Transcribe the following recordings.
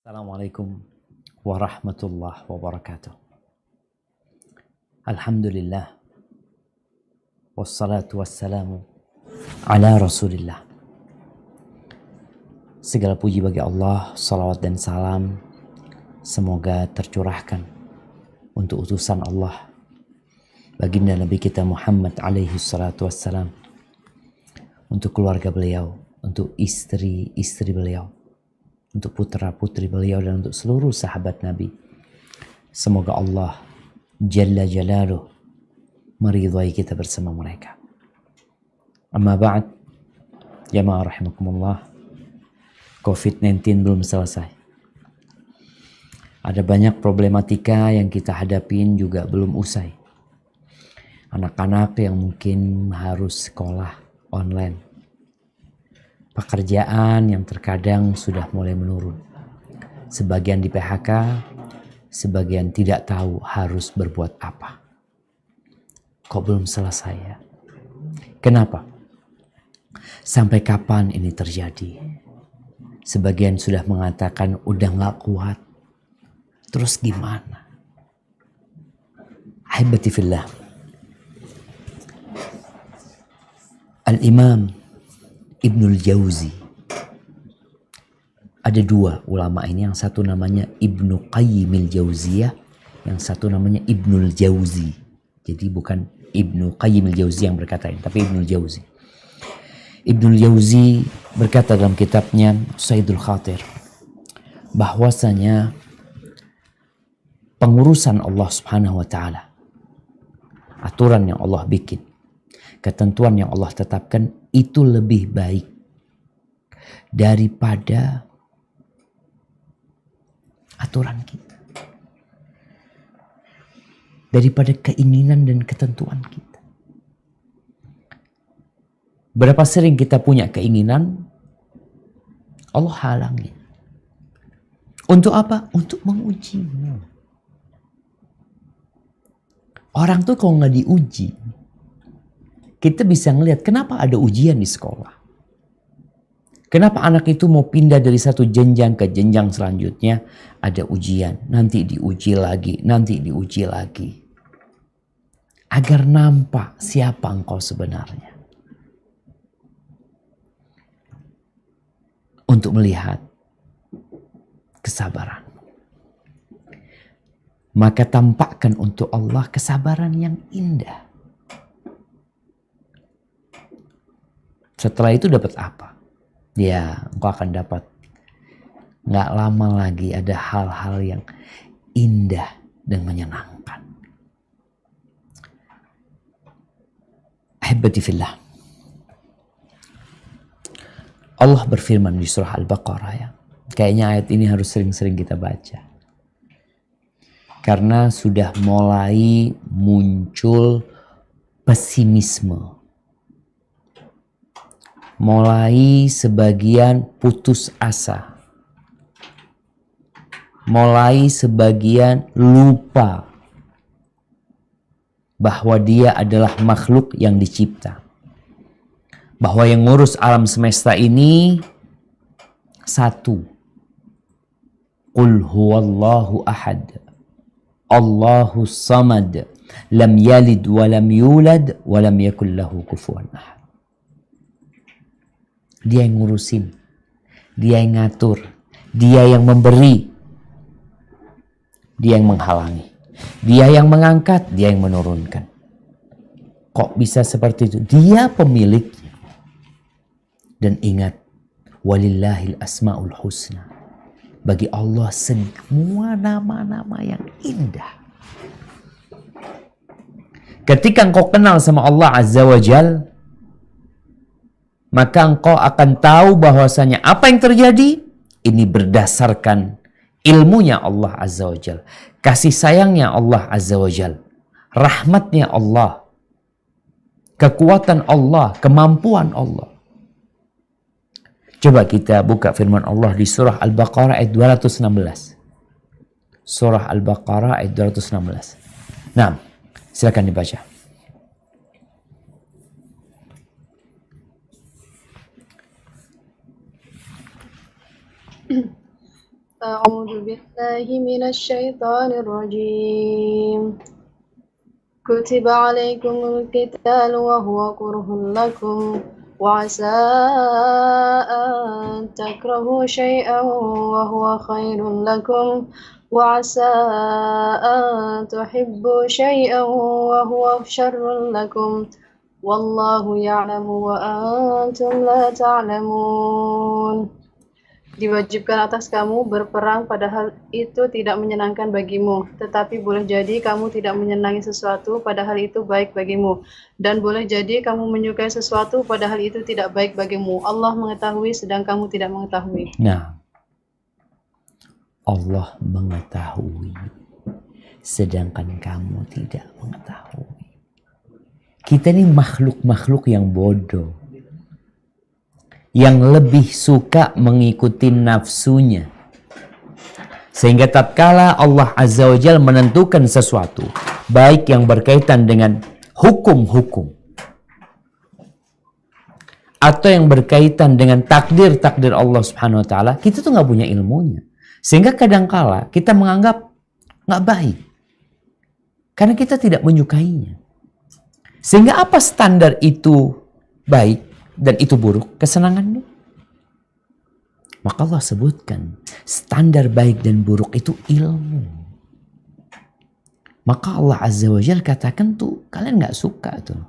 Assalamualaikum warahmatullahi wabarakatuh. Alhamdulillah wassalatu wassalamu ala Rasulillah. Segala puji bagi Allah, salawat dan salam semoga tercurahkan untuk utusan Allah, baginda Nabi kita Muhammad alaihi salatu wassalam, untuk keluarga beliau, untuk istri-istri beliau, untuk putra-putri beliau, dan untuk seluruh sahabat Nabi. Semoga Allah Jalla Jalaluh meridhai kita bersama mereka. Amma ba'd, jamaah rahimakumullah, COVID-19 belum selesai. Ada banyak problematika yang kita hadapin juga belum usai. Anak-anak yang mungkin harus sekolah online, pekerjaan yang terkadang sudah mulai menurun. Sebagian di PHK, sebagian tidak tahu harus berbuat apa. Kok belum selesai ya? Kenapa? Sampai kapan ini terjadi? Sebagian sudah mengatakan udah gak kuat. Terus gimana? Ahibati fillah. Al-Imam Ibnul Jauzi. Ada dua ulama ini, yang satu namanya Ibnu Qayyimil Jauziyah, yang satu namanya Ibnul Jauzi. Jadi bukan Ibnu Qayyimil Jauzi yang berkata ini, tapi Ibnul Jauzi. Ibnul Jauzi berkata dalam kitabnya Saidul Khatir bahwasanya pengurusan Allah Subhanahu wa taala, aturan yang Allah bikin, ketentuan yang Allah tetapkan, itu lebih baik daripada aturan kita, daripada keinginan dan ketentuan kita. Berapa sering kita punya keinginan, Allah halangi. Untuk apa? Untuk mengujimu. Orang tuh kalau nggak diuji, kita bisa ngelihat kenapa ada ujian di sekolah. Kenapa anak itu mau pindah dari satu jenjang ke jenjang selanjutnya, ada ujian, nanti diuji lagi, nanti diuji lagi. Agar nampak siapa engkau sebenarnya. Untuk melihat kesabaran. Maka tampakkan untuk Allah kesabaran yang indah. Setelah itu dapat apa? Ya, engkau akan dapat gak lama lagi ada hal-hal yang indah dan menyenangkan. Ahibati fillah. Allah berfirman di surah Al-Baqarah ya. Kayaknya ayat ini harus sering-sering kita baca. Karena sudah mulai muncul pesimisme. Mulai sebagian putus asa. Mulai sebagian lupa bahwa dia adalah makhluk yang dicipta. Bahwa yang ngurus alam semesta ini satu. Qul huwallahu ahad. Allahus samad. Lam yalid wa lam yulad wa lam yakul lahu kufuwan ahad. Dia yang ngurusin, dia yang ngatur, dia yang memberi, dia yang menghalangi, dia yang mengangkat, dia yang menurunkan. Kok bisa seperti itu? Dia pemiliknya. Dan ingat, walillahil asmaul husna. Bagi Allah semua nama-nama yang indah. Ketika engkau kenal sama Allah Azza wa Jal, maka engkau akan tahu bahwasanya apa yang terjadi ini berdasarkan ilmunya Allah Azza wa Jal, kasih sayangnya Allah Azza wa Jal, rahmatnya Allah, kekuatan Allah, kemampuan Allah. Coba kita buka firman Allah di surah Al-Baqarah ayat 216. Surah Al-Baqarah ayat 216. Nah, silakan dibaca. أعوذ بالله من الشيطان الرجيم كتب عليكم القتال وهو كره لكم وعسى أن تكرهوا شيئا وهو خير لكم وعسى أن تحبوا شيئا وهو شر لكم والله يعلم وأنتم لا تعلمون. Diwajibkan atas kamu berperang padahal itu tidak menyenangkan bagimu, tetapi boleh jadi kamu tidak menyenangi sesuatu padahal itu baik bagimu, dan boleh jadi kamu menyukai sesuatu padahal itu tidak baik bagimu. Allah mengetahui sedang kamu tidak mengetahui. Nah, Allah mengetahui sedangkan kamu tidak mengetahui. Kita ini makhluk-makhluk yang bodoh, yang lebih suka mengikuti nafsunya. Sehingga tatkala Allah Azza wa Jalla menentukan sesuatu, baik yang berkaitan dengan hukum-hukum atau yang berkaitan dengan takdir-takdir Allah Subhanahu wa taala, kita tuh nggak punya ilmunya. Sehingga kadangkala kita menganggap nggak baik karena kita tidak menyukainya. Sehingga apa standar itu baik dan itu buruk? Kesenangannya. Maka Allah sebutkan standar baik dan buruk itu ilmu. Maka Allah Azza wa Jalla katakan tuh kalian nggak suka tuh.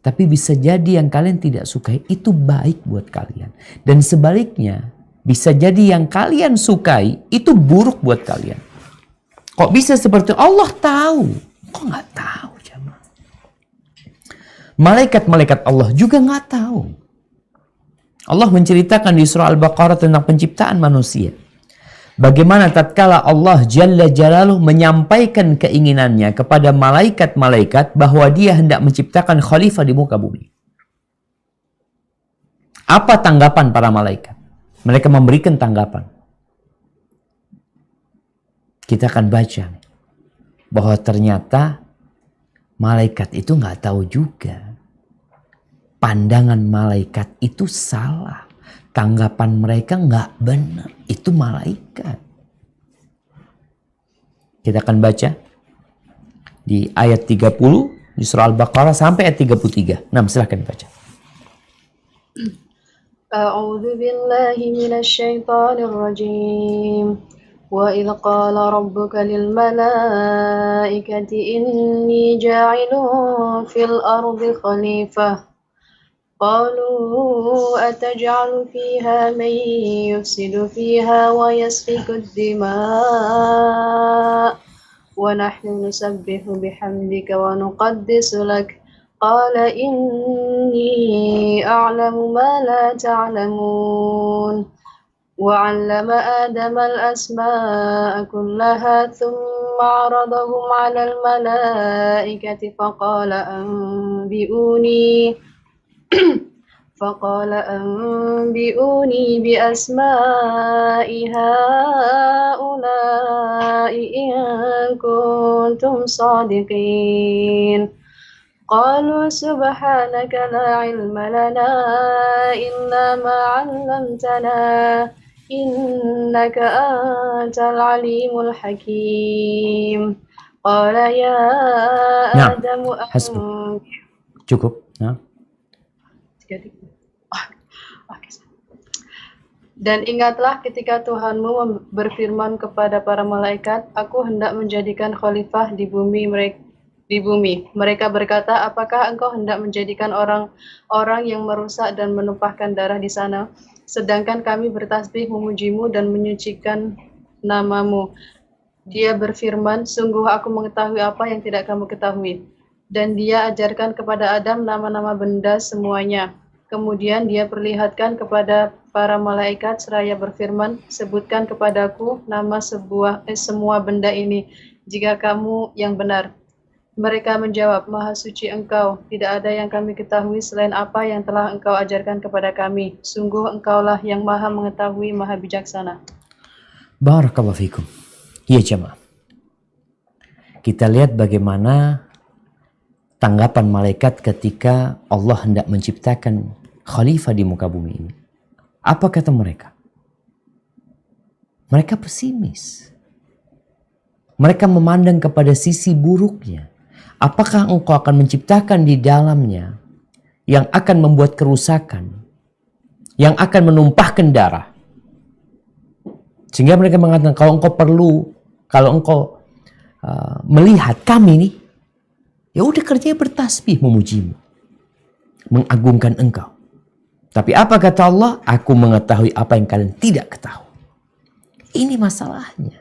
Tapi bisa jadi yang kalian tidak sukai itu baik buat kalian. Dan sebaliknya bisa jadi yang kalian sukai itu buruk buat kalian. Kok bisa seperti Allah tahu? Kok nggak tahu jemaah? Malaikat-malaikat Allah juga nggak tahu. Allah menceritakan di surah Al-Baqarah tentang penciptaan manusia. Bagaimana tatkala Allah Jalla Jalaluh menyampaikan keinginannya kepada malaikat-malaikat bahwa dia hendak menciptakan khalifah di muka bumi. Apa tanggapan para malaikat? Mereka memberikan tanggapan. Kita akan baca bahwa ternyata malaikat itu nggak tahu juga. Pandangan malaikat itu salah. Tanggapan mereka nggak benar. Itu malaikat. Kita akan baca di ayat 30 di surah Al-Baqarah sampai ayat 33. Nah, silahkan baca. A'udzu billahi minasy syaithanir rajim. وإذ قال ربك للملائكة إني جاعل في الأرض خليفة قالوا أتجعل فيها من يفسد فيها ويسفك الدماء ونحن نسبح بحمدك ونقدس لك قال إني أعلم ما لا تعلمون وعلم آدم الأسماء كلها ثم عرضهم على الملائكة فقال أنبئوني بأسماء هؤلاء إن كنتم صادقين قالوا سبحانك لا علم لنا إلا ما علمتنا إنك أنت العليم الحكيم قال يا آدم Cukup. Nah. Dan ingatlah ketika Tuhanmu berfirman kepada para malaikat, aku hendak menjadikan khalifah di bumi Mereka berkata, apakah engkau hendak menjadikan orang-orang yang merusak dan menumpahkan darah di sana? Sedangkan kami bertasbih memujimu dan menyucikan namamu. Dia berfirman, sungguh aku mengetahui apa yang tidak kamu ketahui. Dan dia ajarkan kepada Adam nama-nama benda semuanya. Kemudian dia perlihatkan kepada para malaikat seraya berfirman, sebutkan kepadaku nama semua benda ini, jika kamu yang benar. Mereka menjawab, Maha Suci Engkau, tidak ada yang kami ketahui selain apa yang telah Engkau ajarkan kepada kami. Sungguh Engkaulah yang Maha Mengetahui, Maha Bijaksana. Barakallahu fikum. Ya jemaah. Kita lihat bagaimana tanggapan malaikat ketika Allah hendak menciptakan khalifah di muka bumi ini. Apa kata mereka? Mereka pesimis. Mereka memandang kepada sisi buruknya. Apakah engkau akan menciptakan di dalamnya yang akan membuat kerusakan, yang akan menumpahkan darah? Sehingga mereka mengatakan, kalau engkau melihat kami nih, ya udah kerjanya bertasbih memujimu, mengagungkan engkau. Tapi apa kata Allah? Aku mengetahui apa yang kalian tidak ketahui. Ini masalahnya.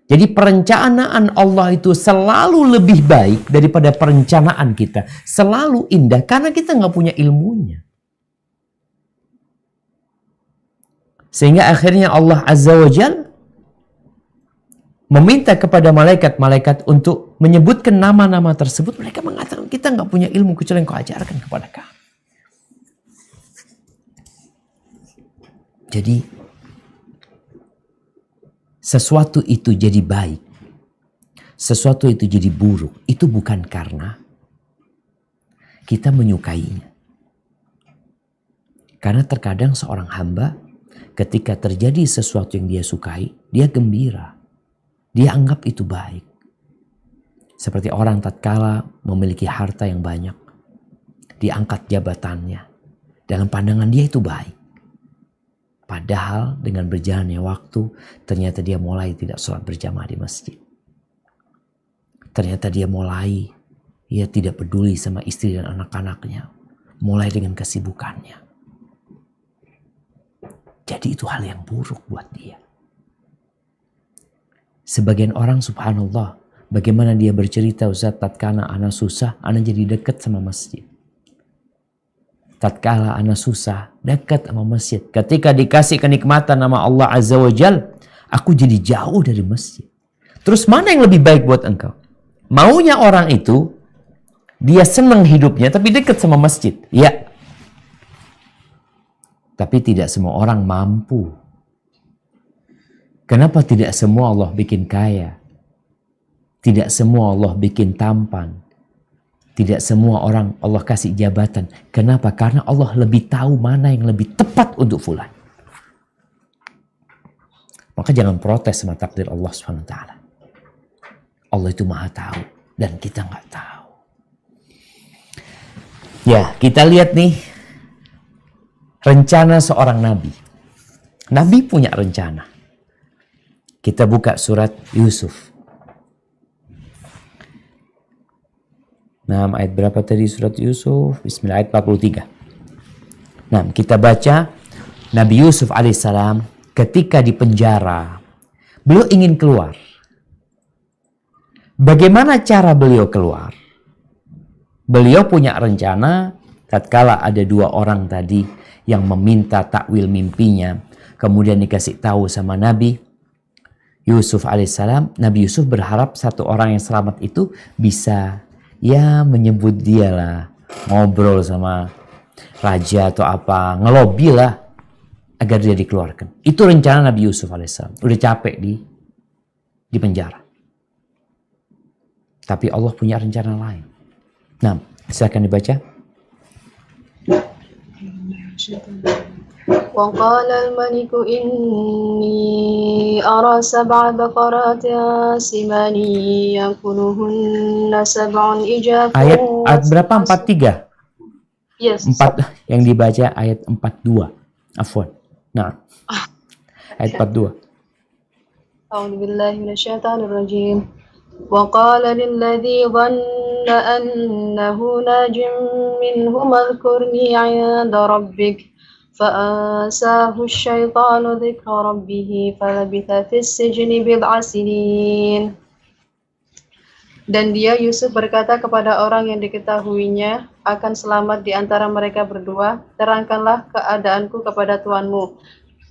Jadi perencanaan Allah itu selalu lebih baik daripada perencanaan kita. Selalu indah karena kita nggak punya ilmunya. Sehingga akhirnya Allah Azza wa Jal meminta kepada malaikat-malaikat untuk menyebutkan nama-nama tersebut. Mereka mengatakan kita nggak punya ilmu kecuali yang kau ajarkan kepada kami. Jadi sesuatu itu jadi baik, sesuatu itu jadi buruk, itu bukan karena kita menyukainya. Karena terkadang seorang hamba ketika terjadi sesuatu yang dia sukai, dia gembira. Dia anggap itu baik. Seperti orang tatkala memiliki harta yang banyak, diangkat jabatannya. Dalam pandangan dia itu baik. Padahal dengan berjalannya waktu, ternyata dia mulai tidak sholat berjamaah di masjid. Ternyata dia tidak peduli sama istri dan anak-anaknya. Mulai dengan kesibukannya. Jadi itu hal yang buruk buat dia. Sebagian orang subhanallah, bagaimana dia bercerita, Ustaz, tatkala ana susah, ana jadi dekat sama masjid. Tatkala ana susah, dekat sama masjid. Ketika dikasih kenikmatan nama Allah Azza wa Jal, aku jadi jauh dari masjid. Terus mana yang lebih baik buat engkau? Maunya orang itu, dia senang hidupnya tapi dekat sama masjid. Ya. Tapi tidak semua orang mampu. Kenapa tidak semua Allah bikin kaya? Tidak semua Allah bikin tampan. Tidak semua orang Allah kasih jabatan. Kenapa? Karena Allah lebih tahu mana yang lebih tepat untuk fulan. Maka jangan protes sama takdir Allah SWT. Allah itu maha tahu dan kita nggak tahu. Ya, kita lihat nih rencana seorang nabi. Nabi punya rencana. Kita buka surat Yusuf. Nah, ayat berapa tadi surat Yusuf? Bismillah, ayat 43. Nah, kita baca Nabi Yusuf alaihissalam ketika di penjara. Beliau ingin keluar. Bagaimana cara beliau keluar? Beliau punya rencana tatkala ada dua orang tadi yang meminta takwil mimpinya. Kemudian dikasih tahu sama Nabi Yusuf alaihissalam. Nabi Yusuf berharap satu orang yang selamat itu bisa menyebut dia lah, ngobrol sama raja atau apa, ngelobi lah agar dia dikeluarkan. Itu rencana Nabi Yusuf alaihissalam. Udah capek di penjara. Tapi Allah punya rencana lain. Nah, silakan dibaca. وقال الملك إني أرى 7 بقرات سمان يأكلهن 7 إجاف. Ayat berapa? 43? Yes. 4 yang dibaca ayat 42. Afwan. Nah. Ayat 42. أعوذ بالله من الشيطان الرجيم. وقال للذي ظن أنه ناج منهما اذكرني عند ربك فأنساه الشيطان ذكر ربه فلبث في السجن 7 سنين. Dan dia Yusuf berkata kepada orang yang diketahuinya akan selamat di antara mereka berdua, terangkanlah keadaanku kepada tuanmu.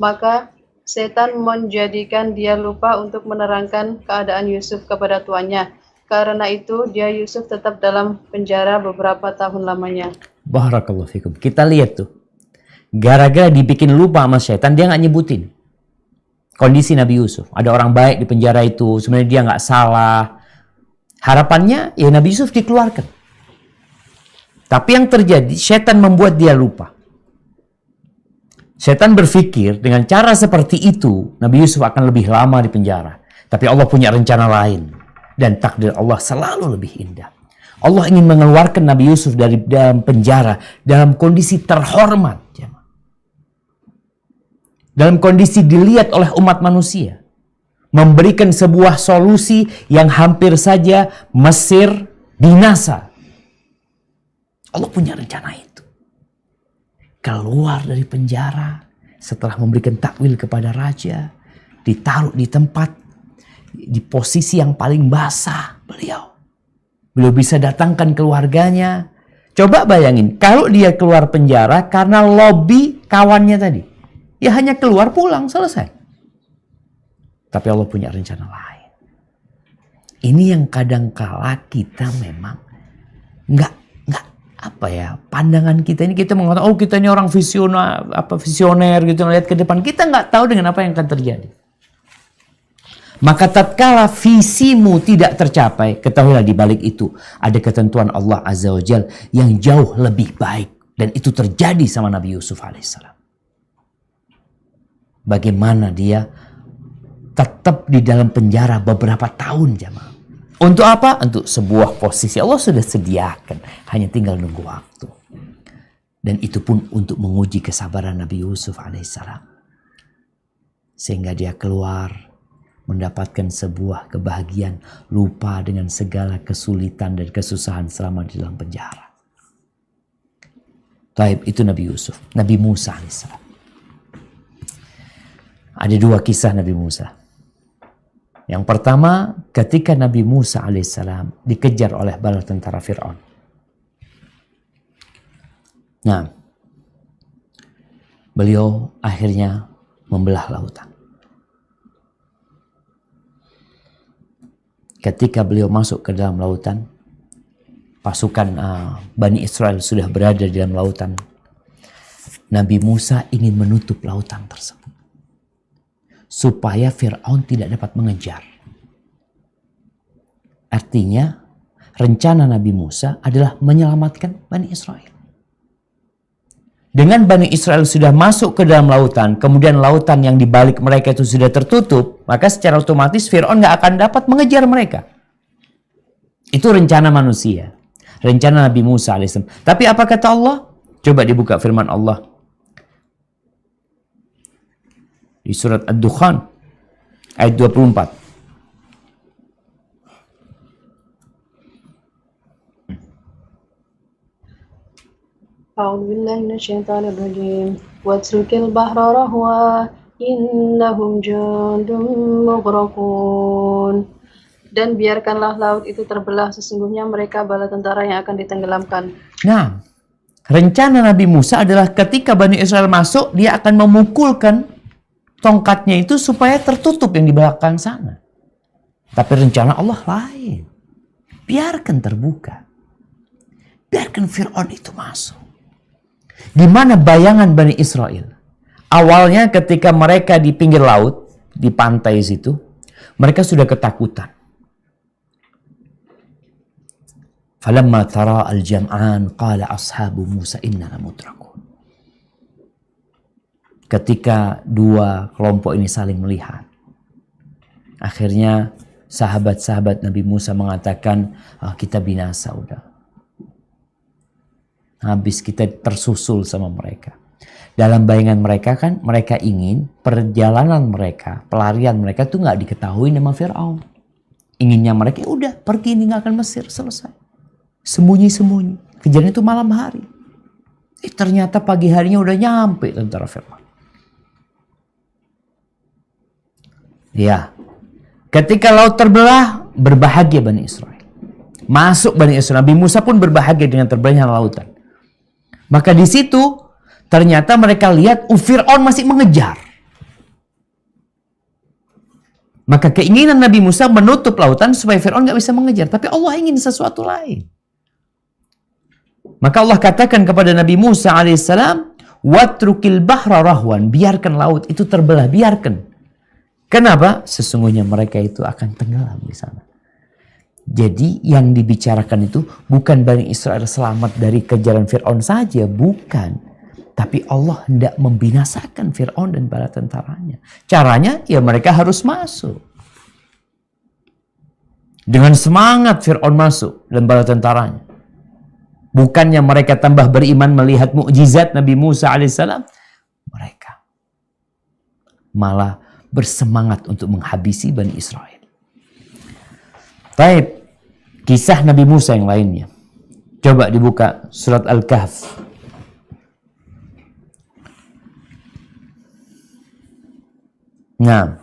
Maka setan menjadikan dia lupa untuk menerangkan keadaan Yusuf kepada tuannya. Karena itu dia Yusuf tetap dalam penjara beberapa tahun lamanya. Barakallahu fikum. Kita lihat tuh. Gara-gara dibikin lupa sama setan, dia nggak nyebutin kondisi Nabi Yusuf. Ada orang baik di penjara itu, sebenarnya dia nggak salah. Harapannya ya Nabi Yusuf dikeluarkan. Tapi yang terjadi, setan membuat dia lupa. Setan berpikir dengan cara seperti itu Nabi Yusuf akan lebih lama di penjara. Tapi Allah punya rencana lain. Dan takdir Allah selalu lebih indah. Allah ingin mengeluarkan Nabi Yusuf dari dalam penjara dalam kondisi terhormat. Dalam kondisi dilihat oleh umat manusia. Memberikan sebuah solusi yang hampir saja Mesir binasa. Allah punya rencana itu. Keluar dari penjara setelah memberikan takwil kepada raja, ditaruh di tempat di posisi yang paling basah beliau bisa datangkan keluarganya. Coba bayangin kalau dia keluar penjara karena lobby kawannya tadi, ya hanya keluar pulang selesai. Tapi Allah punya rencana lain. Ini yang kadangkala kita memang nggak pandangan kita ini, kita mengatakan oh kita ini orang visioner gitu, melihat ke depan, kita nggak tahu dengan apa yang akan terjadi. Maka tatkala visimu tidak tercapai, ketahuilah di balik itu ada ketentuan Allah Azza wa Jalla yang jauh lebih baik, dan itu terjadi sama Nabi Yusuf alaihissalam. Bagaimana dia tetap di dalam penjara beberapa tahun, jamaah. Untuk apa? Untuk sebuah posisi Allah sudah sediakan. Hanya tinggal nunggu waktu. Dan itu pun untuk menguji kesabaran Nabi Yusuf alaihissalam. Sehingga dia keluar mendapatkan sebuah kebahagiaan. Lupa dengan segala kesulitan dan kesusahan selama di dalam penjara. Taib, itu Nabi Yusuf. Nabi Musa alaihissalam. Ada dua kisah Nabi Musa. Yang pertama, ketika Nabi Musa alaihissalam dikejar oleh bala tentara Fir'aun. Nah, beliau akhirnya membelah lautan. Ketika beliau masuk ke dalam lautan, pasukan Bani Israel sudah berada di dalam lautan. Nabi Musa ingin menutup lautan tersebut, supaya Fir'aun tidak dapat mengejar. Artinya, rencana Nabi Musa adalah menyelamatkan Bani Israel. Dengan Bani Israel sudah masuk ke dalam lautan, kemudian lautan yang di balik mereka itu sudah tertutup, maka secara otomatis Fir'aun gak akan dapat mengejar mereka. Itu rencana manusia. Rencana Nabi Musa alaihissalam. Tapi apa kata Allah? Coba dibuka firman Allah. Di surat Ad-Dukhan ayat 24. A'udzu billahi minasyaitonir rajim. Watrukil bahra rahwa innahum jundum mughraqun. Dan biarkanlah laut itu terbelah, sesungguhnya mereka bala tentara yang akan ditenggelamkan. Nah, rencana Nabi Musa adalah ketika Bani Israel masuk, dia akan memukulkan tongkatnya itu supaya tertutup yang di belakang sana. Tapi rencana Allah lain. Biarkan terbuka. Biarkan Fir'aun itu masuk. Di mana bayangan Bani Israel? Awalnya ketika mereka di pinggir laut, di pantai situ, mereka sudah ketakutan. Falamma tara al-jam'an qala ashabu Musa inna lamudrakun. Ketika dua kelompok ini saling melihat, akhirnya sahabat-sahabat Nabi Musa mengatakan, kita binasa udah. Habis, kita tersusul sama mereka. Dalam bayangan mereka kan, mereka ingin perjalanan mereka, pelarian mereka tuh nggak diketahui nama Fir'aun. Inginnya mereka, udah pergi meninggalkan Mesir, selesai. Sembunyi-sembunyi. Kejadian itu malam hari. Ternyata pagi harinya udah nyampe tentara Fir'aun. Ya, ketika laut terbelah, berbahagia Bani Israel. Masuk Bani Israel. Nabi Musa pun berbahagia dengan terbelahnya lautan. Maka di situ ternyata mereka lihat Fir'aun masih mengejar. Maka keinginan Nabi Musa menutup lautan supaya Fir'aun gak bisa mengejar. Tapi Allah ingin sesuatu lain. Maka Allah katakan kepada Nabi Musa alaihissalam, watrukil bahra rahwan, biarkan laut itu terbelah, biarkan. Kenapa? Sesungguhnya mereka itu akan tenggelam di sana. Jadi yang dibicarakan itu bukan Bani Israel selamat dari kejaran Fir'aun saja, bukan. Tapi Allah hendak membinasakan Fir'aun dan bala tentaranya. Caranya ya mereka harus masuk. Dengan semangat Fir'aun masuk dan bala tentaranya. Bukannya mereka tambah beriman melihat mukjizat Nabi Musa alaihissalam. Mereka malah bersemangat untuk menghabisi Bani Israel. Baik, kisah Nabi Musa yang lainnya. Coba dibuka surat Al-Kahf. Nah,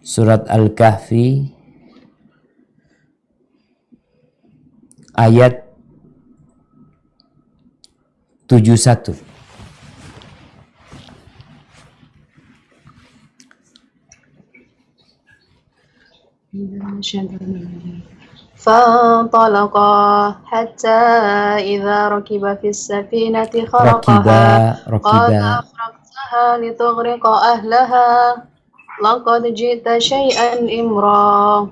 surat Al-Kahfi ayat 71. فانطلقا حتى إذا ركبا في السفينة خرقها قال أخرقتها لتغرق أهلها لقد جئت شيئا إمرا.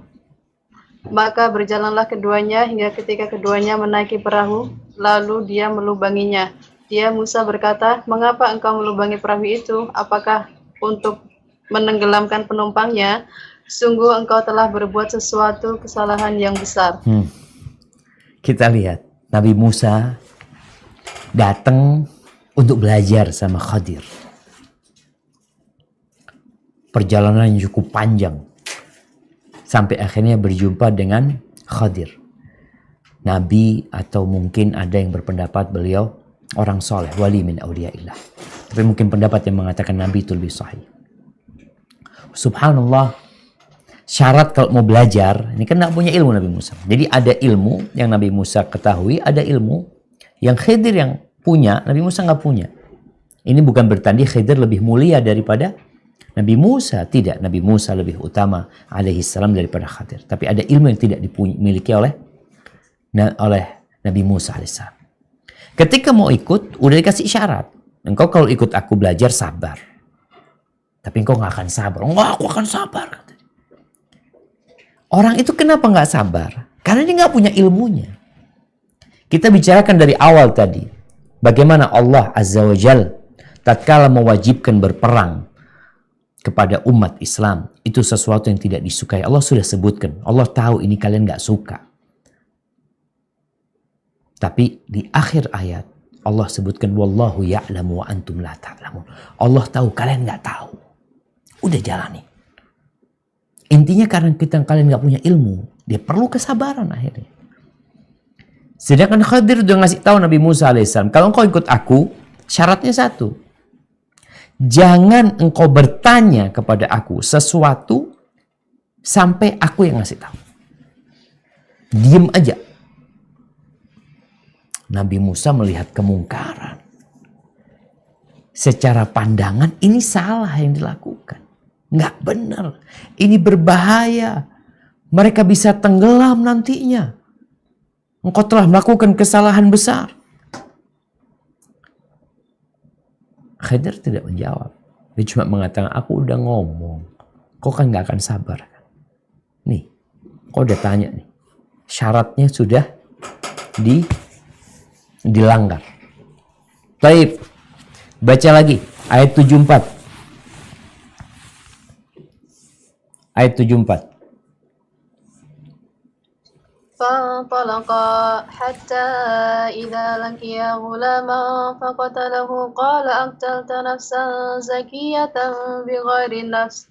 Maka berjalanlah keduanya hingga ketika keduanya menaiki perahu, lalu dia melubanginya. Dia Musa berkata, "Mengapa engkau melubangi perahu itu? Apakah untuk menenggelamkan penumpangnya? Sungguh engkau telah berbuat sesuatu kesalahan yang besar." Kita lihat Nabi Musa datang untuk belajar sama Khadir. Perjalanan yang cukup panjang sampai akhirnya berjumpa dengan Khadir, Nabi, atau mungkin ada yang berpendapat beliau orang soleh, wali min awliyaillah. Tapi mungkin pendapat yang mengatakan Nabi itu lebih sahih. Subhanallah, syarat kalau mau belajar, ini kan tidak punya ilmu Nabi Musa. Jadi ada ilmu yang Nabi Musa ketahui, ada ilmu yang Khidir yang punya, Nabi Musa nggak punya. Ini bukan bertanda Khidir lebih mulia daripada Nabi Musa. Tidak, Nabi Musa lebih utama alaihissalam daripada Khidir. Tapi ada ilmu yang tidak dimiliki oleh Nabi Musa alaihissalam. Ketika mau ikut, udah dikasih syarat. Engkau kalau ikut aku belajar sabar. Tapi engkau nggak akan sabar. Enggak, aku akan sabar. Orang itu kenapa nggak sabar? Karena dia nggak punya ilmunya. Kita bicarakan dari awal tadi. Bagaimana Allah Azza wa Jal tatkala mewajibkan berperang kepada umat Islam, itu sesuatu yang tidak disukai. Allah sudah sebutkan. Allah tahu ini kalian nggak suka. Tapi di akhir ayat Allah sebutkan wallahu ya'lamu wa antum la ta'lamun. Allah tahu, kalian nggak tahu. Udah jalani. Intinya karena kalian nggak punya ilmu, dia perlu kesabaran akhirnya. Sedangkan Khadir udah ngasih tahu Nabi Musa alaihissalam, kalau engkau ikut aku, syaratnya satu. Jangan engkau bertanya kepada aku sesuatu sampai aku yang ngasih tahu. Diem aja. Nabi Musa melihat kemungkaran. Secara pandangan ini salah yang dilakukan. Nggak benar. Ini berbahaya. Mereka bisa tenggelam nantinya. Engkau telah melakukan kesalahan besar. Khidir tidak menjawab. Dia cuma mengatakan, aku udah ngomong. Kau kan nggak akan sabar. Nih, kau udah tanya nih. Syaratnya sudah dilanggar. Baik. Baca lagi. Ayat 74. Ayat 74. فانطلقا حتى إذا لقيا غلاما فقتله قال أقتلت نفسا زكية بغير نفس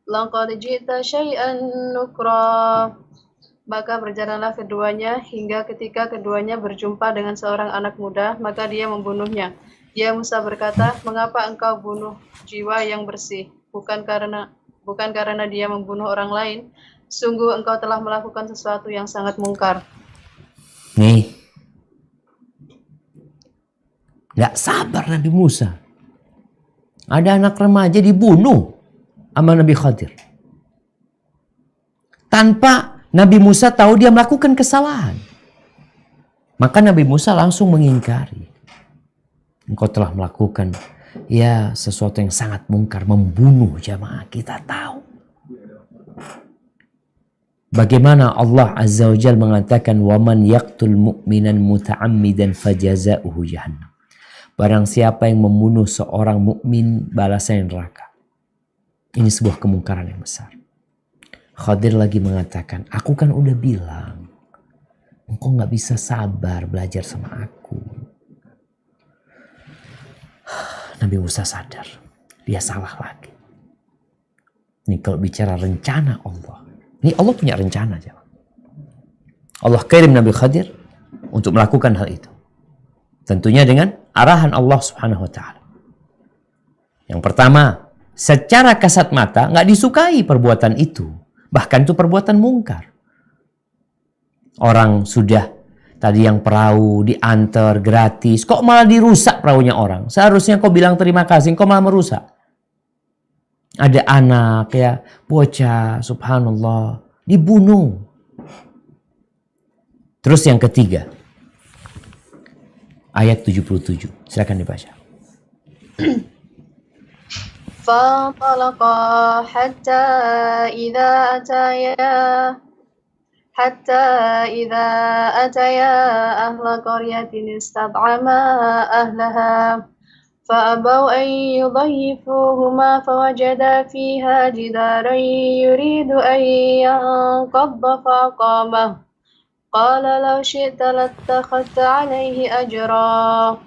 لقد جئت شيئا نكرا. Maka berjalanlah keduanya hingga ketika keduanya berjumpa dengan seorang anak muda, maka dia membunuhnya. Dia Musa berkata, "Mengapa engkau bunuh jiwa yang bersih? Bukan karena dia membunuh orang lain. Sungguh engkau telah melakukan sesuatu yang sangat mungkar." Nih, gak sabar Nabi Musa. Ada anak remaja dibunuh sama Nabi Khadir. Tanpa Nabi Musa tahu dia melakukan kesalahan. Maka Nabi Musa langsung mengingkari. Engkau telah melakukan sesuatu yang sangat mungkar, membunuh jamaah, kita tahu. Bagaimana Allah Azza wa Jalla mengatakan waman yaqtul mu'minan muta'ammidan fajaza'uhu jahannam. Barang siapa yang membunuh seorang mukmin balasannya neraka. Ini sebuah kemungkaran yang besar. Khadir lagi mengatakan, aku kan udah bilang, engkau gak bisa sabar belajar sama aku. Nabi Musa sadar, dia salah lagi. Ini kalau bicara rencana Allah. Ini Allah punya rencana. Allah kirim Nabi Khadir untuk melakukan hal itu. Tentunya dengan arahan Allah Subhanahu wa ta'ala. Yang pertama, secara kasat mata nggak disukai perbuatan itu. Bahkan itu perbuatan mungkar. Orang sudah tadi yang perahu diantar gratis, kok malah dirusak perahunya orang. Seharusnya kau bilang terima kasih, kau malah merusak. Ada anak ya, bocah, subhanallah, dibunuh. Terus yang ketiga, ayat 77, silakan dibaca. فانطلقا حتى إذا أتيا أهل قرية استطعما أهلها فأبوا أن يضيفوهما فوجدا فيها جدارا يريد أن ينقض فأقامه قال لو شئت لاتخذت عليه أجرا.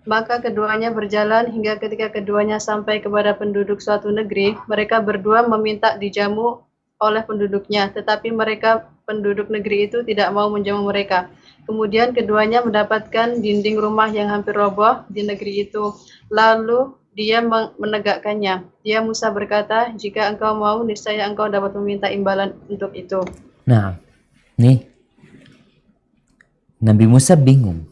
Maka keduanya berjalan hingga ketika keduanya sampai kepada penduduk suatu negeri, mereka berdua meminta dijamu oleh penduduknya, tetapi mereka penduduk negeri itu tidak mau menjamu mereka. Kemudian keduanya mendapatkan dinding rumah yang hampir roboh di negeri itu. Lalu dia menegakkannya. Dia Musa berkata, jika engkau mau, niscaya engkau dapat meminta imbalan untuk itu. Nah, nih Nabi Musa bingung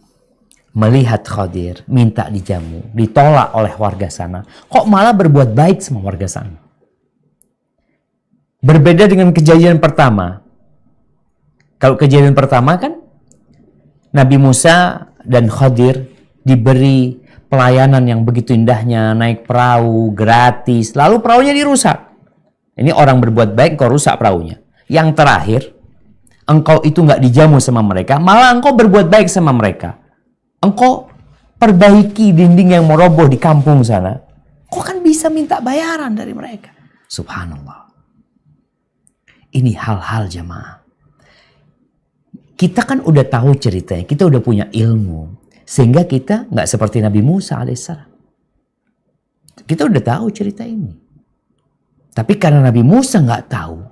melihat Khadir minta dijamu, ditolak oleh warga sana. Kok malah berbuat baik sama warga sana? Berbeda dengan kejadian pertama. Kalau kejadian pertama kan Nabi Musa dan Khadir diberi pelayanan yang begitu indahnya, naik perahu gratis, lalu perahunya dirusak. Ini orang berbuat baik, kau rusak perahunya. Yang terakhir, engkau itu nggak dijamu sama mereka, malah engkau berbuat baik sama mereka. Engkau perbaiki dinding yang mau roboh di kampung sana. Kau kan bisa minta bayaran dari mereka. Subhanallah. Ini hal-hal jamaah. Kita kan udah tahu ceritanya. Kita udah punya ilmu. Sehingga kita nggak seperti Nabi Musa alaihissalam. Kita udah tahu cerita ini. Tapi karena Nabi Musa nggak tahu,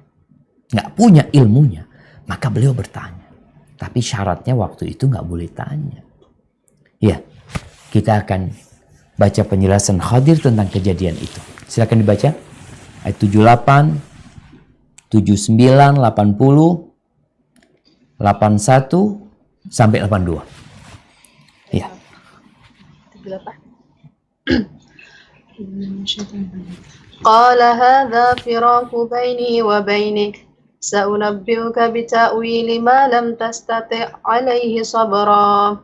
nggak punya ilmunya, maka beliau bertanya. Tapi syaratnya waktu itu nggak boleh tanya. Ya, kita akan baca penjelasan Khadir tentang kejadian itu. Silakan dibaca. Ayat 78, 79, 80, 81 sampai 82. Ya. 78. Qala hadza firaqu baini wa bainik. Sa'unabbi'uka bita'wili ma lam tastati' 'alaihi sabra.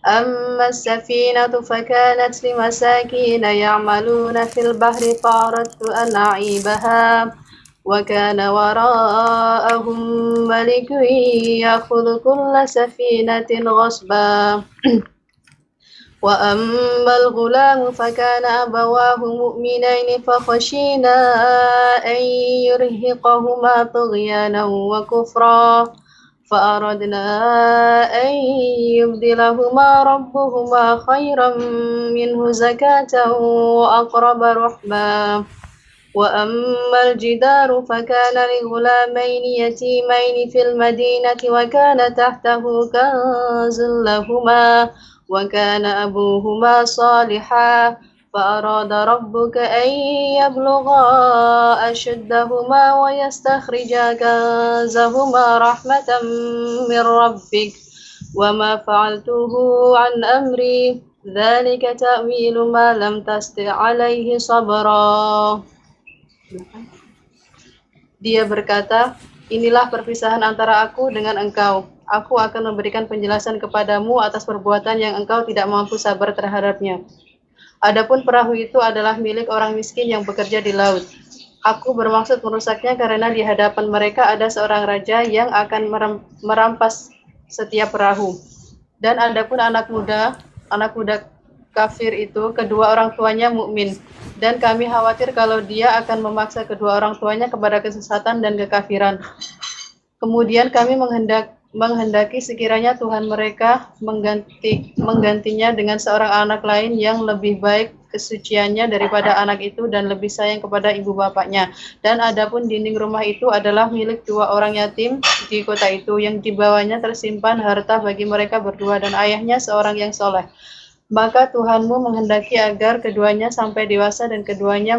أما السفينة فكانت لمساكين يعملون في البحر فأردت أن أعيبها وكان وراءهم ملك يأخذ كل سفينة غصبا وأما الغلام فكان أبواه مؤمنين فخشينا أن يرهقهما طغيانا وكفرا فأردنا أن يبدلهما ربهما خيرا منه زكاة وأقرب رحما وأما الجدار فكان لغلامين يتيمين في المدينة وكان تحته كنز لهما وكان أبوهما صالحا فأراد ربك أن يبلغا أشدهما ويستخرجا كنزهما رحمة من ربك وما فعلته عن أمري ذلك تأويل ما لم تستطع عليه صبرا. Dia berkata, inilah perpisahan antara aku dengan engkau. Aku akan memberikan penjelasan kepadamu atas perbuatan yang engkau tidak mampu sabar terhadapnya. Adapun perahu itu adalah milik orang miskin yang bekerja di laut. Aku bermaksud merusaknya karena di hadapan mereka ada seorang raja yang akan merampas setiap perahu. Dan adapun anak muda kafir itu, kedua orang tuanya mukmin. Dan kami khawatir kalau dia akan memaksa kedua orang tuanya kepada kesesatan dan kekafiran. Kemudian kami menghendaki sekiranya Tuhan mereka menggantinya dengan seorang anak lain yang lebih baik kesuciannya daripada anak itu dan lebih sayang kepada ibu bapaknya. Dan adapun dinding rumah itu adalah milik dua orang yatim di kota itu, yang di bawahnya tersimpan harta bagi mereka berdua dan ayahnya seorang yang soleh. Maka Tuhanmu menghendaki agar keduanya sampai dewasa dan keduanya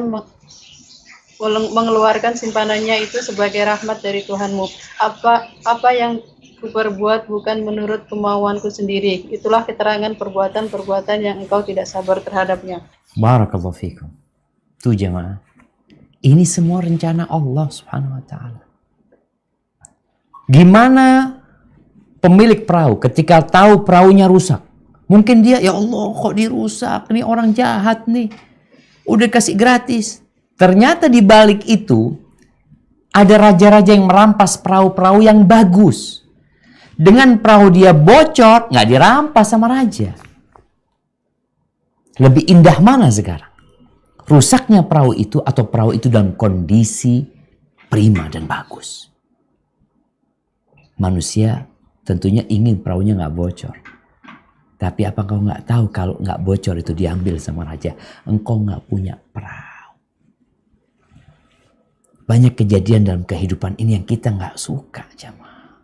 mengeluarkan simpanannya itu sebagai rahmat dari Tuhanmu. Apa yang kuperbuat bukan menurut kemauanku sendiri. Itulah keterangan perbuatan-perbuatan yang engkau tidak sabar terhadapnya. Barakallahu fikum. Tuh jemaah. Ini semua rencana Allah Subhanahu wa taala. Gimana pemilik perahu ketika tahu perahunya rusak? Mungkin dia, ya Allah kok dirusak? Ini orang jahat nih. Udah kasih gratis. Ternyata di balik itu ada raja-raja yang merampas perahu-perahu yang bagus. Dengan perahu dia bocor, nggak dirampas sama raja. Lebih indah mana sekarang? Rusaknya perahu itu atau perahu itu dalam kondisi prima dan bagus. Manusia tentunya ingin perahunya nggak bocor. Tapi apa kau nggak tahu kalau nggak bocor itu diambil sama raja? Engkau nggak punya perahu. Banyak kejadian dalam kehidupan ini yang kita nggak suka, jamaah.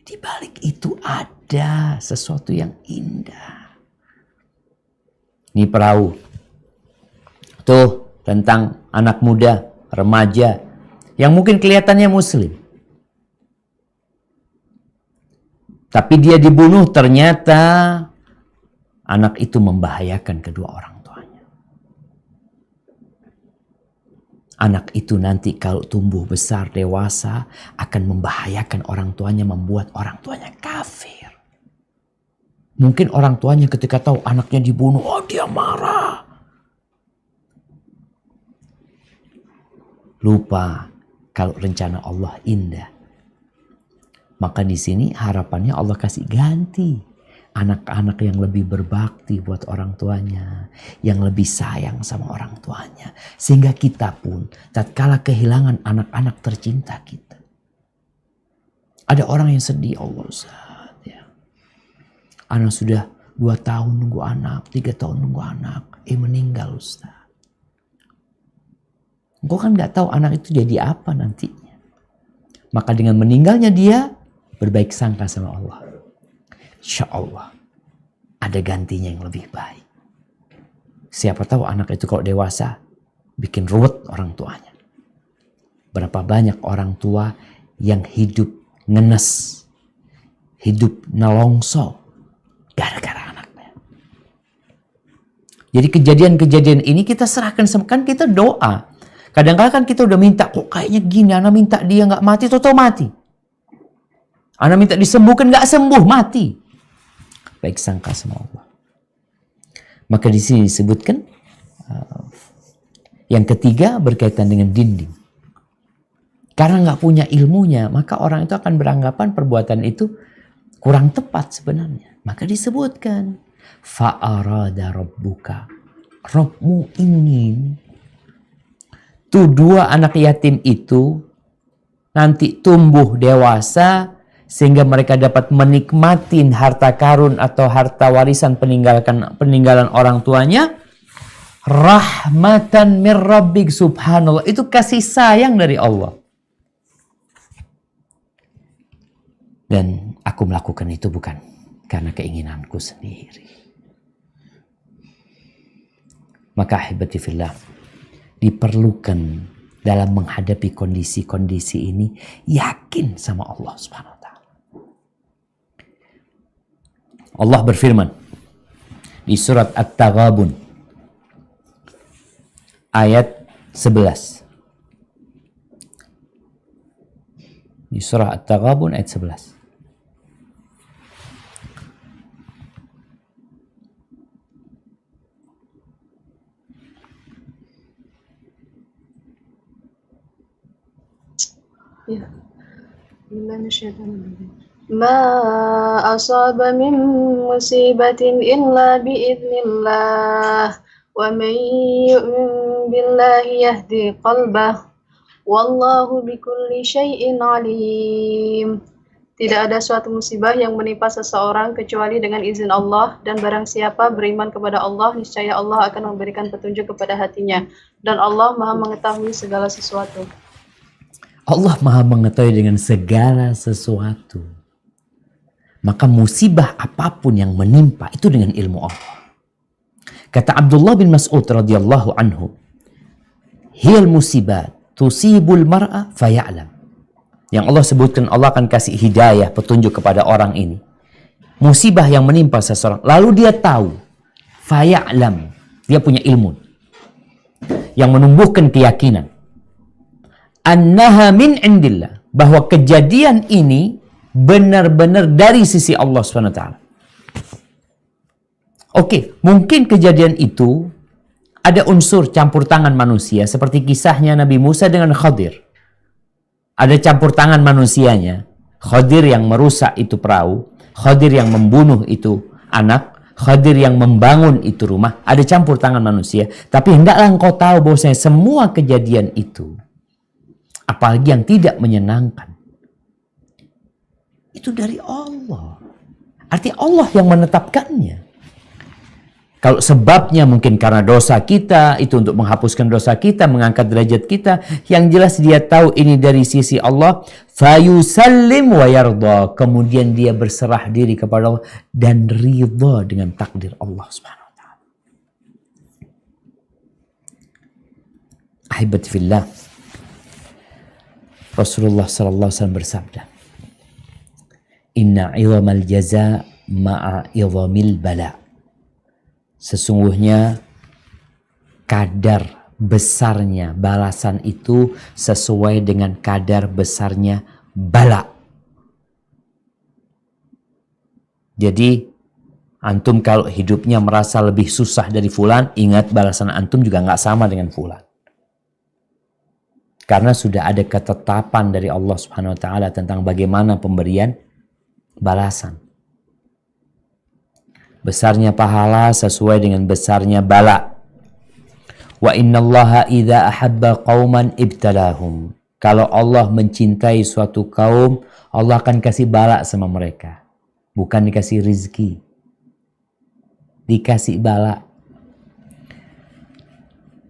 Di balik itu ada sesuatu yang indah. Ini perahu. Tuh tentang anak muda, remaja yang mungkin kelihatannya muslim. Tapi dia dibunuh, ternyata anak itu membahayakan kedua orang tuanya. Anak itu nanti kalau tumbuh besar, dewasa akan membahayakan orang tuanya, membuat orang tuanya kafir. Mungkin orang tuanya ketika tahu anaknya dibunuh, oh dia marah. Lupa kalau rencana Allah indah. Maka di sini harapannya Allah kasih ganti. Anak-anak yang lebih berbakti buat orang tuanya. Yang lebih sayang sama orang tuanya. Sehingga kita pun tatkala kehilangan anak-anak tercinta kita. Ada orang yang sedih, Allah Ustaz. Ya. Anak sudah 2 tahun nunggu anak, 3 tahun nunggu anak. Meninggal Ustaz. Engkau kan gak tahu anak itu jadi apa nantinya. Maka dengan meninggalnya dia, berbaik sangka sama Allah. Insya Allah ada gantinya yang lebih baik. Siapa tahu anak itu kalau dewasa bikin ruwet orang tuanya. Berapa banyak orang tua yang hidup ngenes, hidup nelongso gara-gara anaknya. Jadi kejadian-kejadian ini kita serahkan, kan kita doa. Kadang-kadang kan kita udah minta, kok kayaknya gini, anak minta dia nggak mati, toto mati. Anak minta disembuhkan, nggak sembuh, mati. Baik sangka sama Allah. Maka di sini disebutkan yang ketiga berkaitan dengan dinding. Karena nggak punya ilmunya, maka orang itu akan beranggapan perbuatan itu kurang tepat sebenarnya. Maka disebutkan, fa'arada rabbuka. Rabbmu ingin tuh 2 anak yatim itu nanti tumbuh dewasa sehingga mereka dapat menikmati harta karun atau harta warisan peninggalan orang tuanya. Rahmatan mir rabbik, subhanallah. Itu kasih sayang dari Allah. Dan aku melakukan itu bukan karena keinginanku sendiri. Maka ahibati fillah, diperlukan dalam menghadapi kondisi-kondisi ini yakin sama Allah Subhanahu wa taala. Allah berfirman di surat At-Taghabun ayat 11. Di surah At-Taghabun ayat 11. Ya. Ma asaba min musibatin illa biidznillah wa man yu'min billahi yahdi qalbah wallahu bikulli syai'in alim. Tidak ada suatu musibah yang menimpa seseorang kecuali dengan izin Allah, dan barang siapa beriman kepada Allah, niscaya Allah akan memberikan petunjuk kepada hatinya, dan Allah Maha mengetahui segala sesuatu. Allah Maha mengetahui dengan segala sesuatu. Maka musibah apapun yang menimpa itu dengan ilmu Allah. Kata Abdullah bin Mas'ud radhiyallahu anhu, "Hiyal musibat tusibul mar'a faya'lam." Yang Allah sebutkan, Allah akan kasih hidayah, petunjuk kepada orang ini. Musibah yang menimpa seseorang, lalu dia tahu, faya'lam, dia punya ilmu yang menumbuhkan keyakinan, annaha min indillah, bahwa kejadian ini benar-benar dari sisi Allah SWT. Oke, mungkin kejadian itu ada unsur campur tangan manusia, seperti kisahnya Nabi Musa dengan Khadir. Ada campur tangan manusianya. Khadir yang merusak itu perahu, Khadir yang membunuh itu anak, Khadir yang membangun itu rumah. Ada campur tangan manusia. Tapi hendaklah engkau tahu bahwasanya semua kejadian itu, apalagi yang tidak menyenangkan, itu dari Allah. Artinya Allah yang menetapkannya. Kalau sebabnya mungkin karena dosa kita, itu untuk menghapuskan dosa kita, mengangkat derajat kita, yang jelas dia tahu ini dari sisi Allah, fayusallim wa yarda, kemudian dia berserah diri kepada Allah dan ridha dengan takdir Allah Subhanahu wa taala. Ahibati fillah, Rasulullah sallallahu alaihi wasallam bersabda, "Inna 'idhamal jaza ma'a 'idhamil bala." Sesungguhnya kadar besarnya balasan itu sesuai dengan kadar besarnya bala. Jadi antum kalau hidupnya merasa lebih susah dari fulan, ingat balasan antum juga nggak sama dengan fulan. Karena sudah ada ketetapan dari Allah Subhanahu wa taala tentang bagaimana pemberian balasan. Besarnya pahala sesuai dengan besarnya bala. Wa innallaha idza ahabba qauman ibtalahum. Kalau Allah mencintai suatu kaum, Allah akan kasih bala sama mereka. Bukan dikasih rizki. Dikasih bala.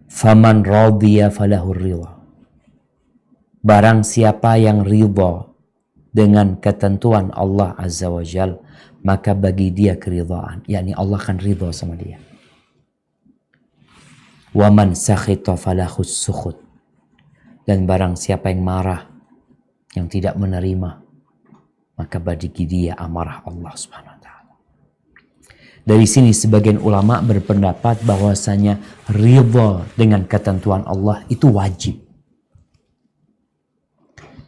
Faman radiya falahur ridha. Barang siapa yang ridha dengan ketentuan Allah Azza wa Jalla, maka bagi dia keridhaan, yakni Allah akan ridha sama dia. Wa man sakhita falahus sukhut. Dan barang siapa yang marah, yang tidak menerima, maka bagi dia amarah Allah Subhanahu wa taala. Dari sini sebagian ulama berpendapat bahwasanya ridha dengan ketentuan Allah itu wajib.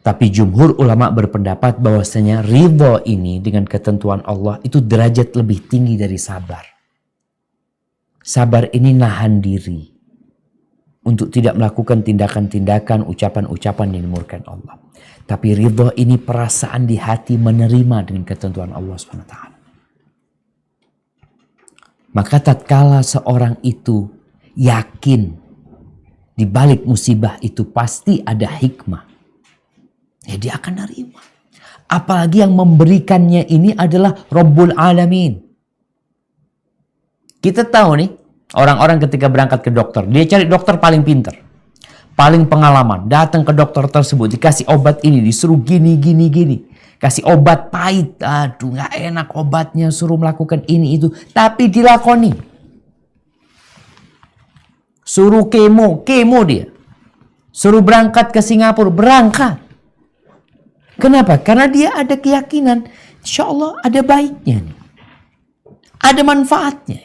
Tapi jumhur ulama berpendapat bahwasanya ridha ini dengan ketentuan Allah itu derajat lebih tinggi dari sabar. Sabar ini nahan diri untuk tidak melakukan tindakan-tindakan, ucapan-ucapan yang dimurkakan Allah. Tapi ridha ini perasaan di hati menerima dengan ketentuan Allah SWT. Maka tatkala seorang itu yakin di balik musibah itu pasti ada hikmah, ya dia akan nerima. Apalagi yang memberikannya ini adalah Rabbul Alamin. Kita tahu nih, orang-orang ketika berangkat ke dokter, dia cari dokter paling pintar, paling pengalaman. Datang ke dokter tersebut, dikasih obat ini, disuruh gini. Kasih obat pahit, aduh gak enak obatnya, suruh melakukan ini itu. Tapi dilakoni. Suruh kemo dia. Suruh berangkat ke Singapura, berangkat. Kenapa? Karena dia ada keyakinan, insya Allah ada baiknya nih. Ada manfaatnya.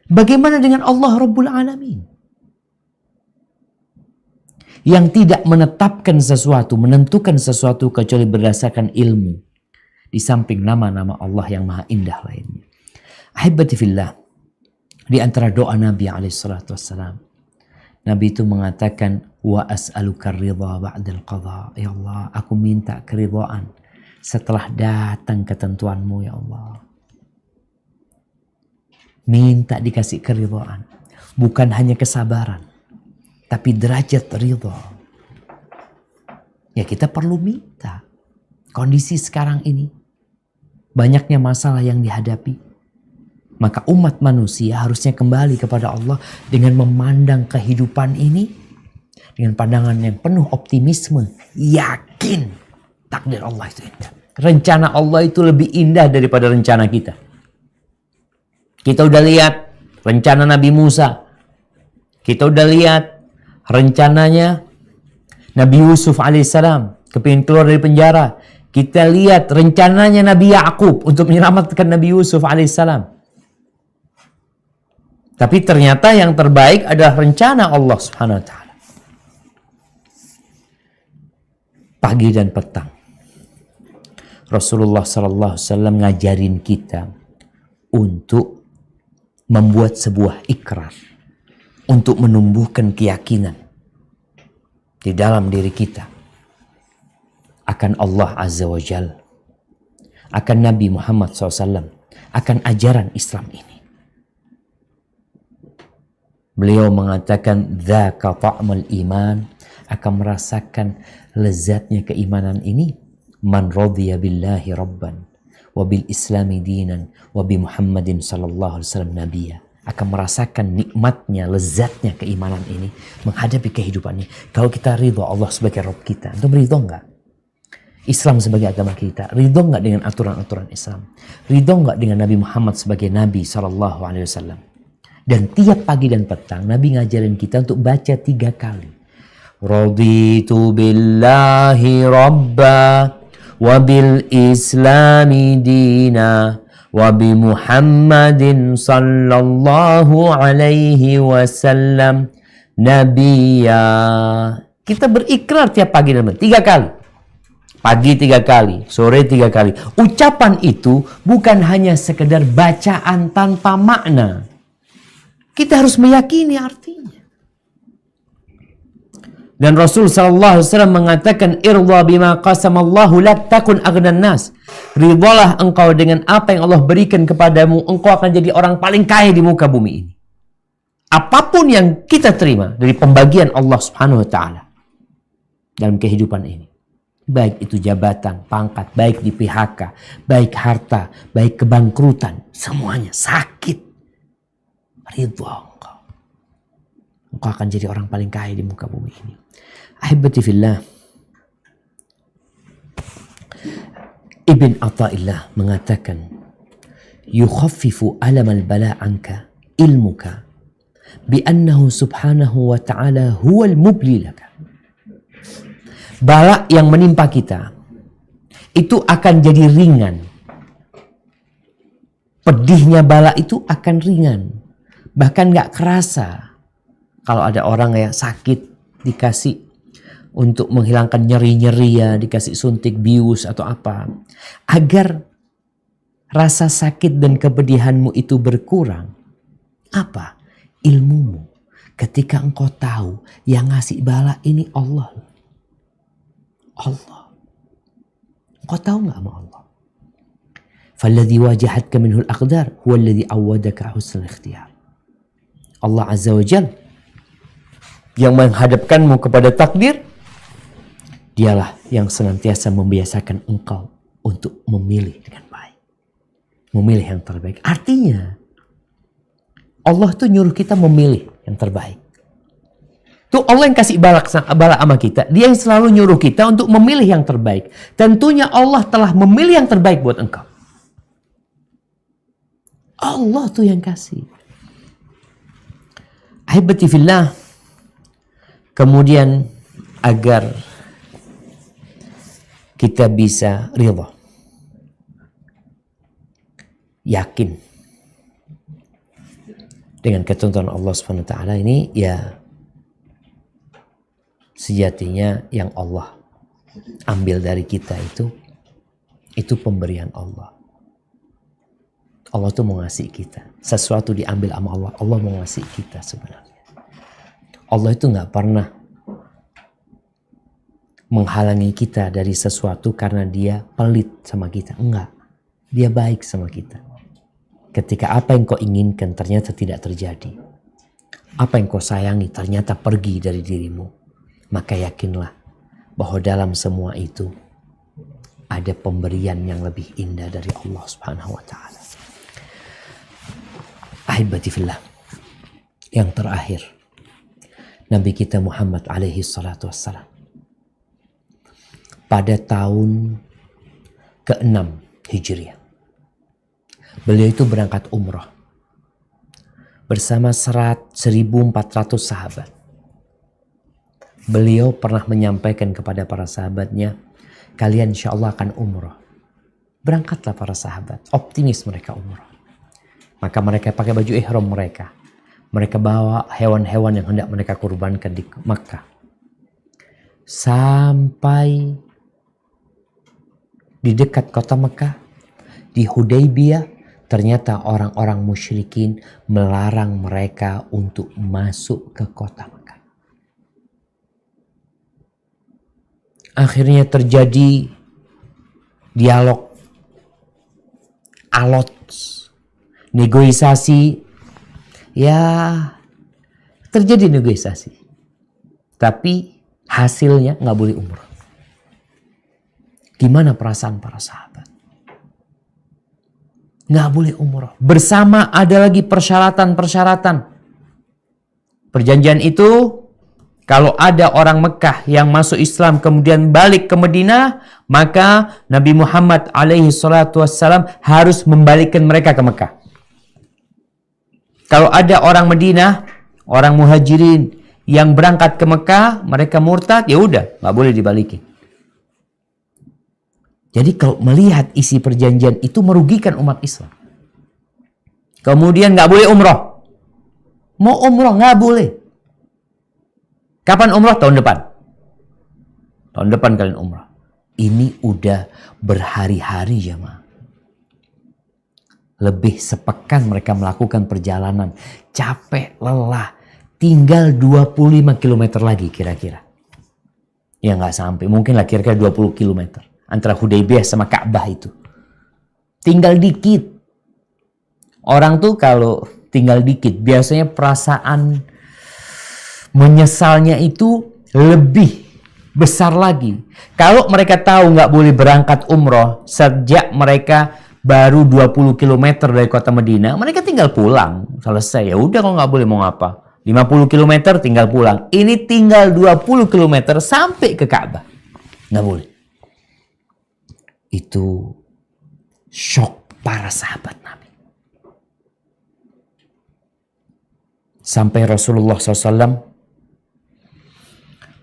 Bagaimana dengan Allah Rabbul Alamin? Yang tidak menetapkan sesuatu, menentukan sesuatu kecuali berdasarkan ilmu. Di samping nama-nama Allah yang maha indah lainnya. Ahibati fillah. Di antara doa Nabi SAW. Nabi itu mengatakan, wa as'aluka ridha ba'dal qadha. Ya Allah, aku minta keridhaan setelah datang ketentuanmu ya Allah. Minta dikasih keridhaan. Bukan hanya kesabaran, tapi derajat ridha. Ya kita perlu minta. Kondisi sekarang ini, banyaknya masalah yang dihadapi. Maka umat manusia harusnya kembali kepada Allah dengan memandang kehidupan ini dengan pandangan yang penuh optimisme. Yakin takdir Allah itu indah. Rencana Allah itu lebih indah daripada rencana kita. Kita udah lihat rencana Nabi Musa. Kita udah lihat rencananya Nabi Yusuf alaihissalam kepingin keluar dari penjara. Kita lihat rencananya Nabi Yakub untuk menyelamatkan Nabi Yusuf alaihissalam. Tapi ternyata yang terbaik adalah rencana Allah Subhanahu wa taala. Pagi dan petang Rasulullah sallallahu alaihi wasallam ngajarin kita untuk membuat sebuah ikrar, untuk menumbuhkan keyakinan di dalam diri kita akan Allah Azza wa Jalla, akan Nabi Muhammad SAW, akan ajaran Islam ini. Beliau mengatakan, dzaka ta'mul iman, akan merasakan lezatnya keimanan ini, man radhiya billahi rabban wa bil islami dinan wa bi Muhammadin sallallahu alaihi wasallam nabiyya, akan merasakan nikmatnya, lezatnya keimanan ini menghadapi kehidupan ini. Kalau kita ridho Allah sebagai Rabb kita, itu ridho enggak? Islam sebagai agama kita, ridho enggak dengan aturan-aturan Islam? Ridho enggak dengan Nabi Muhammad sebagai Nabi sallallahu alaihi wasallam? Dan tiap pagi dan petang Nabi ngajarin kita untuk baca 3 kali. Raditu billahi rabba wa bil islami dina wa bi Muhammadin sallallahu alaihi wasallam nabiyya. Kita berikrar tiap pagi dan petang 3 kali. Pagi 3 kali, sore 3 kali. Ucapan itu bukan hanya sekedar bacaan tanpa makna. Kita harus meyakini artinya. Dan Rasul sallallahu alaihi wasallam mengatakan, irda bima qasamallahu lak takun aghnan nas. Ridhalah engkau dengan apa yang Allah berikan kepadamu, engkau akan jadi orang paling kaya di muka bumi ini. Apapun yang kita terima dari pembagian Allah Subhanahu wa taala dalam kehidupan ini, baik itu jabatan, pangkat, baik di PHK, baik harta, baik kebangkrutan, semuanya sakit. Ridho engkau akan jadi orang paling kaya di muka bumi ini. Ahibati fillah, Ibn Athaillah mengatakan, yukhaffifu alam al-bala anka ilmuka bi'annahu subhanahu wa ta'ala huwal mubli laka. Bala yang menimpa kita itu akan jadi ringan. Pedihnya bala itu akan ringan. Bahkan gak kerasa. Kalau ada orang yang sakit dikasih untuk menghilangkan nyeri-nyeri ya, dikasih suntik bius atau apa. Agar rasa sakit dan kepedihanmu itu berkurang. Apa? Ilmumu. Ketika engkau tahu yang ngasih bala ini Allah. Allah. Engkau tahu gak sama Allah? Falladhi wajahatka minhul aqdar huwa alladhi awadaka husnul ikhtiyar. Allah Azza wa Jalla yang menghadapkanmu kepada takdir, dialah yang senantiasa membiasakan engkau untuk memilih dengan baik. Memilih yang terbaik. Artinya, Allah tuh nyuruh kita memilih yang terbaik. Tuh Allah yang kasih bala sama kita. Dia yang selalu nyuruh kita untuk memilih yang terbaik. Tentunya Allah telah memilih yang terbaik buat engkau. Allah tuh yang kasih. Ahibati fillah. Kemudian agar kita bisa ridha, yakin dengan ketentuan Allah Subhanahu wa taala ini, ya sejatinya yang Allah ambil dari kita itu pemberian Allah. Allah tuh mau ngasih kita. Sesuatu diambil sama Allah. Allah mau ngasih kita sebenarnya. Allah itu nggak pernah menghalangi kita dari sesuatu karena dia pelit sama kita. Enggak. Dia baik sama kita. Ketika apa yang kau inginkan ternyata tidak terjadi. Apa yang kau sayangi ternyata pergi dari dirimu. Maka yakinlah bahwa dalam semua itu ada pemberian yang lebih indah dari Allah Subhanahu wa taala. Ahibati fillah. Yang terakhir, Nabi kita Muhammad alaihi salatu wassalam pada tahun ke-6 Hijriah. Beliau itu berangkat umrah bersama 1.400 sahabat. Beliau pernah menyampaikan kepada para sahabatnya, kalian insya Allah akan umrah. Berangkatlah para sahabat, optimis mereka umrah. Maka mereka pakai baju ihram mereka. Mereka bawa hewan-hewan yang hendak mereka kurbankan di Makkah. Sampai di dekat kota Mekah, di Hudaybiyah, ternyata orang-orang musyrikin melarang mereka untuk masuk ke kota Mekah. Akhirnya terjadi dialog, alot, negosiasi. Ya, terjadi negosiasi. Tapi hasilnya nggak boleh umrah. Gimana perasaan para sahabat? Nggak boleh umrah. Bersama ada lagi persyaratan-persyaratan. Perjanjian itu, kalau ada orang Mekah yang masuk Islam kemudian balik ke Madinah, maka Nabi Muhammad alaihi salatu wassalam harus membalikkan mereka ke Mekah. Kalau ada orang Madinah, orang Muhajirin yang berangkat ke Mekah, mereka murtad, ya udah, nggak boleh dibalikin. Jadi kalau melihat isi perjanjian itu merugikan umat Islam. Kemudian nggak boleh umroh. Mau umroh nggak boleh. Kapan umroh? Tahun depan. Tahun depan kalian umroh. Ini udah berhari-hari jemaah. Lebih sepekan mereka melakukan perjalanan. Capek, lelah. Tinggal 25 km lagi kira-kira. Ya nggak sampai. Mungkin lah kira-kira 20 km. Antara Hudaybiyah sama Ka'bah itu. Tinggal dikit. Orang tuh kalau tinggal dikit. Biasanya perasaan menyesalnya itu lebih besar lagi. Kalau mereka tahu nggak boleh berangkat umroh. Sejak mereka baru 20 km dari kota Madinah, mereka tinggal pulang. Selesai. Ya udah kalau nggak boleh mau apa. 50 km tinggal pulang. Ini tinggal 20 km sampai ke Ka'bah. Nggak boleh. Itu shock para sahabat Nabi. Sampai Rasulullah SAW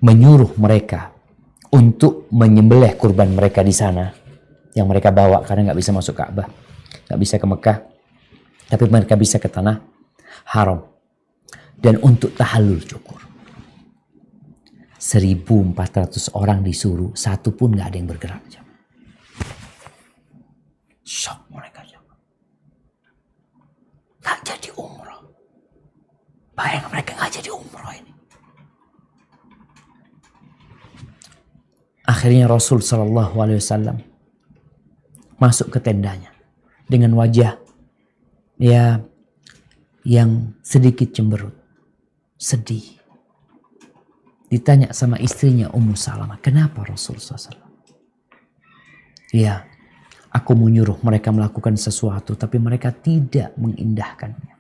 menyuruh mereka untuk menyembelih kurban mereka di sana. Yang mereka bawa karena nggak bisa masuk Ka'bah, nggak bisa ke Mekah, tapi mereka bisa ke tanah haram. Dan untuk tahallul cukur, 1.400 orang disuruh, satu pun nggak ada yang bergerak. Shock mereka. Nggak jadi umroh. Bayang mereka nggak jadi umroh ini. Akhirnya Rasul SAW masuk ke tendanya dengan wajah ya yang sedikit cemberut, sedih. Ditanya sama istrinya Ummu Salamah, kenapa Rasul SAW? Ya, aku menyuruh mereka melakukan sesuatu tapi mereka tidak mengindahkannya.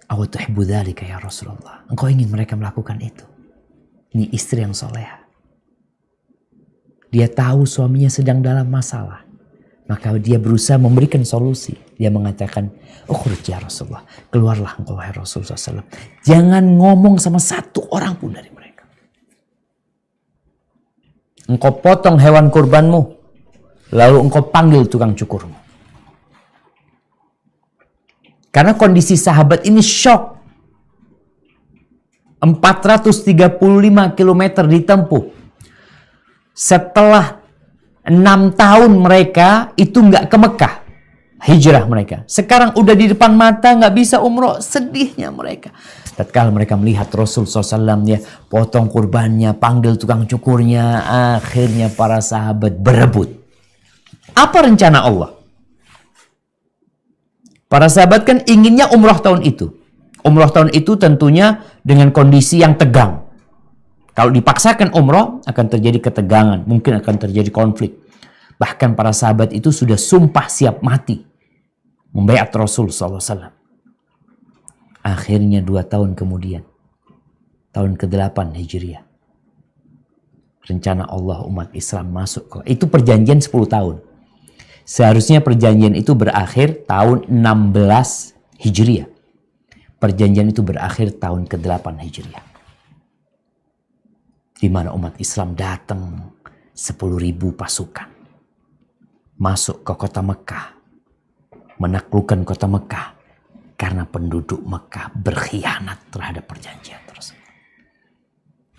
Aw tuhibbu dzalika ya Rasulullah? Engkau ingin mereka melakukan itu? Ini istri yang soleha. Dia tahu suaminya sedang dalam masalah. Maka dia berusaha memberikan solusi. Dia mengatakan, ukhruj ya Rasulullah. Keluarlah engkau wahai Rasulullah SAW. Jangan ngomong sama satu orang pun dari mereka. Engkau potong hewan kurbanmu. Lalu engkau panggil tukang cukurmu. Karena kondisi sahabat ini shock. 435 km ditempuh. Setelah 6 tahun mereka itu nggak ke Mekah. hijrah mereka. Sekarang udah di depan mata, nggak bisa umroh, sedihnya mereka. Tatkala mereka melihat Rasul SAW ya, potong kurbannya, panggil tukang cukurnya, akhirnya para sahabat berebut. Apa rencana Allah? Para sahabat kan inginnya umroh tahun itu. Umroh tahun itu tentunya dengan kondisi yang tegang. Kalau dipaksakan umroh, akan terjadi ketegangan, mungkin akan terjadi konflik. Bahkan para sahabat itu sudah sumpah siap mati membaiat Rasul SAW. Akhirnya 2 tahun kemudian, tahun ke-8 Hijriah, rencana Allah umat Islam masuk ke... Itu perjanjian 10 tahun. Seharusnya perjanjian itu berakhir tahun 16 Hijriah. Perjanjian itu berakhir tahun ke-8 Hijriah. Di mana umat Islam datang 10.000 pasukan. Masuk ke kota Mekah. Menaklukkan kota Mekah. Karena penduduk Mekah berkhianat terhadap perjanjian tersebut.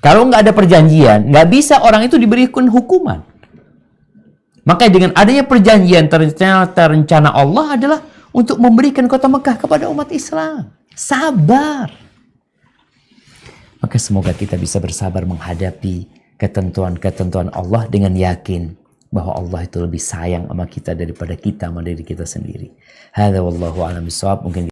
Kalau nggak ada perjanjian, nggak bisa orang itu diberikan hukuman. Maka dengan adanya perjanjian, ternyata rencana Allah adalah untuk memberikan kota Mekah kepada umat Islam. Sabar. Maka semoga kita bisa bersabar menghadapi ketentuan-ketentuan Allah dengan yakin bahwa Allah itu lebih sayang sama kita daripada kita sama diri kita sendiri. Hadza wallahu a'lam bishawab. Mungkin